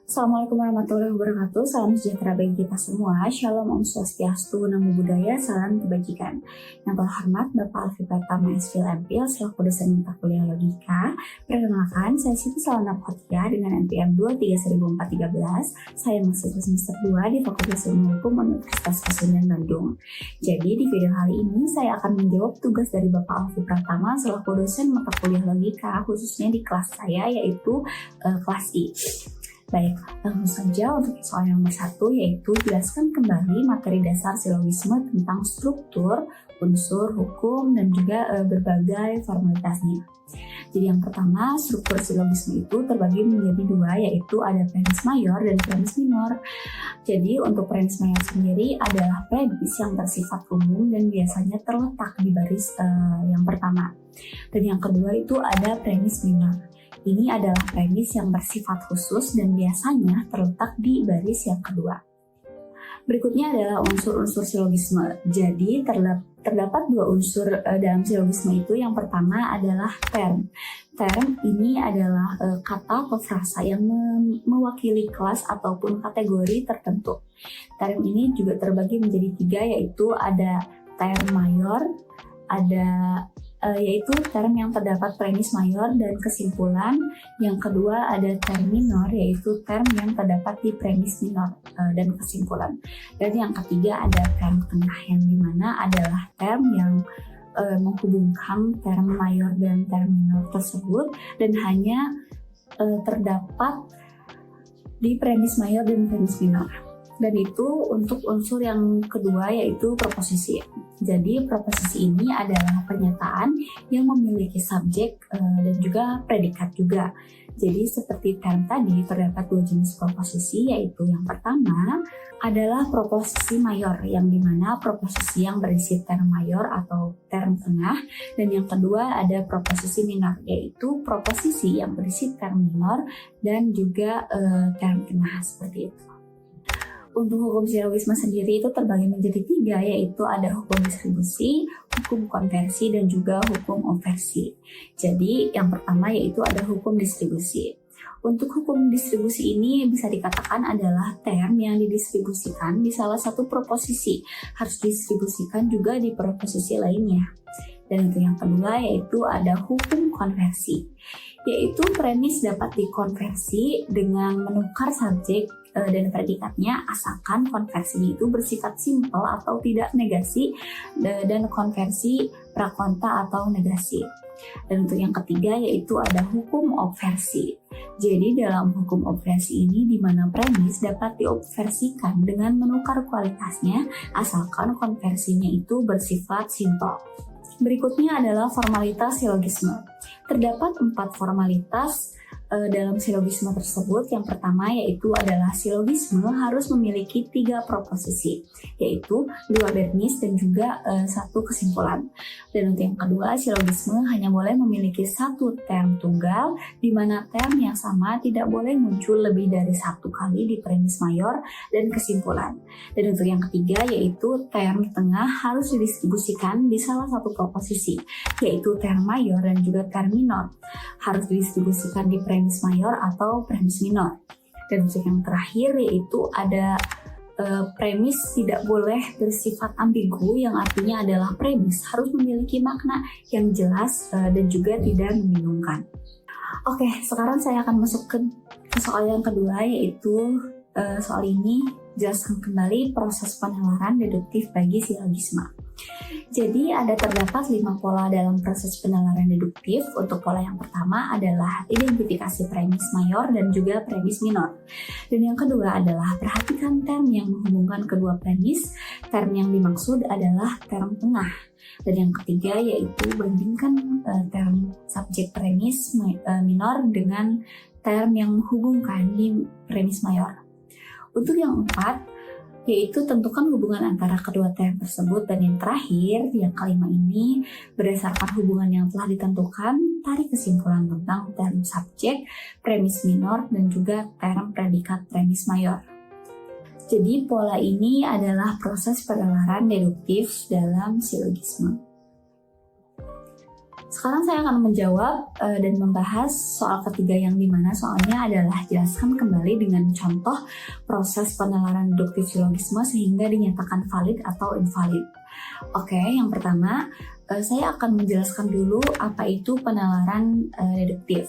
Assalamualaikum warahmatullahi wabarakatuh. Salam sejahtera bagi kita semua. Shalom, Om Swastiastu, Namo Buddhaya, salam kebajikan. Yang terhormat Bapak Alfi Pratama S.Phil MPhil selaku dosen mata kuliah logika. Perkenalkan, saya Siti Salana Khotia dengan NPM 2300413. Saya mahasiswa semester 2 di Fakultas Ilmu Hukum Universitas Pasundan Bandung. Jadi di video kali ini saya akan menjawab tugas dari Bapak Alfi Pratama selaku dosen mata kuliah logika, khususnya di kelas saya yaitu kelas I. Baik, langsung saja untuk soal yang nomor 1, yaitu jelaskan kembali materi dasar silogisme tentang struktur, unsur, hukum, dan juga berbagai formalitasnya. Jadi yang pertama, struktur silogisme itu terbagi menjadi dua, yaitu ada premis mayor dan premis minor. Jadi untuk premis mayor sendiri adalah premis yang bersifat umum dan biasanya terletak di baris yang pertama. Dan yang kedua itu ada premis minor. Ini adalah premis yang bersifat khusus dan biasanya terletak di baris yang kedua. Berikutnya adalah unsur-unsur silogisme. Jadi terdapat dua unsur dalam silogisme itu. Yang pertama adalah term. Term ini adalah kata atau frasa yang mewakili kelas ataupun kategori tertentu. Term ini juga terbagi menjadi tiga, yaitu ada term mayor, yaitu term yang terdapat premis mayor dan kesimpulan. Yang kedua ada term minor, yaitu term yang terdapat di premis minor dan kesimpulan. Dan yang ketiga ada term tengah, yang dimana adalah term yang menghubungkan term mayor dan term minor tersebut dan hanya terdapat di premis mayor dan premis minor. Dan itu untuk unsur yang kedua, yaitu proposisi. Jadi proposisi ini adalah pernyataan yang memiliki subjek dan juga predikat juga. Jadi seperti term tadi terdapat dua jenis proposisi, yaitu yang pertama adalah proposisi mayor, yang dimana proposisi yang berisi term mayor atau term tengah, dan yang kedua ada proposisi minor, yaitu proposisi yang berisi term minor dan juga term tengah, seperti itu. Untuk hukum silogisme sendiri itu terbagi menjadi tiga, yaitu ada hukum distribusi, hukum konversi, dan juga hukum obversi. Jadi yang pertama yaitu ada hukum distribusi. Untuk hukum distribusi ini bisa dikatakan adalah term yang didistribusikan di salah satu proposisi harus didistribusikan juga di proposisi lainnya. Dan untuk yang kedua yaitu ada hukum konversi, yaitu premis dapat dikonversi dengan menukar subjek dan predikatnya asalkan konversinya itu bersifat simpel atau tidak negasi, dan konversi prakonta atau negasi. Dan untuk yang ketiga yaitu ada hukum obversi. Jadi dalam hukum obversi ini di mana premis dapat diobversikan dengan menukar kualitasnya asalkan konversinya itu bersifat simpel. Berikutnya adalah formalitas silogisme. Terdapat 4 formalitas dalam silogisme tersebut. Yang pertama yaitu adalah silogisme harus memiliki 3 proposisi, yaitu 2 premis dan juga 1 kesimpulan. Dan untuk yang kedua, silogisme hanya boleh memiliki 1 term tunggal, di mana term yang sama tidak boleh muncul lebih dari 1 kali di premis mayor dan kesimpulan. Dan untuk yang ketiga yaitu term tengah harus didistribusikan di salah satu proposisi, yaitu term mayor dan juga term minor harus didistribusikan di premis mayor atau premis minor. Dan untuk yang terakhir yaitu ada premis tidak boleh bersifat ambigu, yang artinya adalah premis harus memiliki makna yang jelas dan juga tidak membingungkan. Oke, sekarang saya akan masuk ke soal yang kedua, yaitu soal ini jelaskan kembali proses penalaran deduktif bagi silogisme. Jadi terdapat 5 pola dalam proses penalaran deduktif. Untuk pola yang pertama adalah identifikasi premis mayor dan juga premis minor. Dan yang kedua adalah perhatikan term yang menghubungkan kedua premis. Term yang dimaksud adalah term tengah. Dan yang ketiga yaitu bandingkan term subjek premis minor dengan term yang menghubungkan di premis mayor. Untuk yang keempat yaitu tentukan hubungan antara kedua term tersebut. Dan yang terakhir, yang kelima ini, berdasarkan hubungan yang telah ditentukan, tarik kesimpulan tentang term subjek, premis minor, dan juga term predikat premis mayor. Jadi pola ini adalah proses penalaran deduktif dalam silogisme. Sekarang saya akan menjawab dan membahas soal ketiga yang dimana soalnya adalah jelaskan kembali dengan contoh proses penalaran deduktif silogisme sehingga dinyatakan valid atau invalid. Oke, yang pertama saya akan menjelaskan dulu apa itu penalaran deduktif.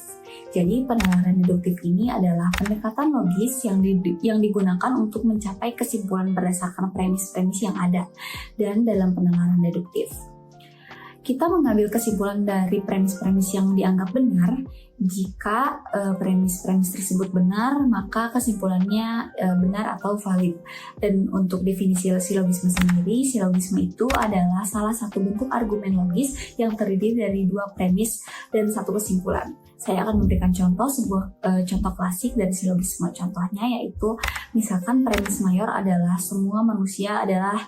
Jadi penalaran deduktif ini adalah pendekatan logis yang digunakan untuk mencapai kesimpulan berdasarkan premis-premis yang ada dan dalam penalaran deduktif. Kita mengambil kesimpulan dari premis-premis yang dianggap benar. Jika premis-premis tersebut benar, maka kesimpulannya benar atau valid. Dan untuk definisi silogisme sendiri, silogisme itu adalah salah satu bentuk argumen logis yang terdiri dari dua premis dan satu kesimpulan. Saya akan memberikan contoh klasik dari silogisme. Contohnya yaitu misalkan premis mayor adalah semua manusia adalah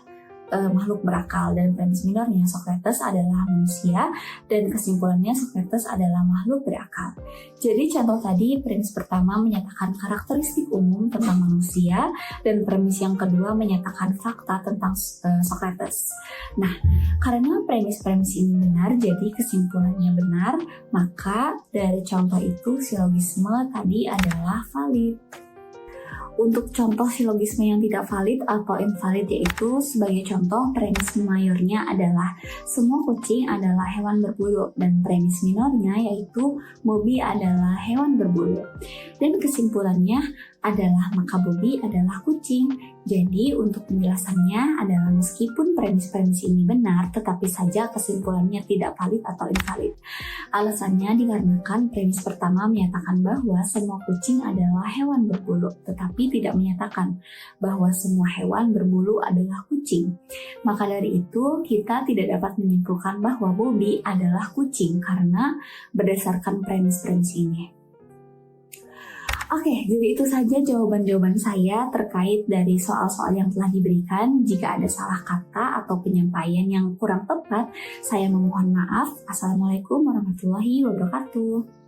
makhluk berakal, dan premis minornya Socrates adalah manusia dan kesimpulannya Socrates adalah makhluk berakal. Jadi contoh tadi, premis pertama menyatakan karakteristik umum tentang manusia dan premis yang kedua menyatakan fakta tentang Socrates. Nah, karena premis-premis ini benar jadi kesimpulannya benar, maka dari contoh itu silogisme tadi adalah valid. Untuk contoh silogisme yang tidak valid atau invalid yaitu sebagai contoh premis mayornya adalah semua kucing adalah hewan berbulu dan premis minornya yaitu Bobby adalah hewan berbulu. Dan kesimpulannya adalah maka Bobby adalah kucing. Jadi untuk penjelasannya adalah meskipun premis-premis ini benar tetapi saja kesimpulannya tidak valid atau invalid. Alasannya dikarenakan premis pertama menyatakan bahwa semua kucing adalah hewan berbulu tetapi tidak menyatakan bahwa semua hewan berbulu adalah kucing. Maka dari itu kita tidak dapat menyimpulkan bahwa Bobby adalah kucing karena berdasarkan premis-premis ini. Oke, jadi itu saja jawaban-jawaban saya terkait dari soal-soal yang telah diberikan. Jika ada salah kata atau penyampaian yang kurang tepat, saya memohon maaf. Assalamualaikum warahmatullahi wabarakatuh.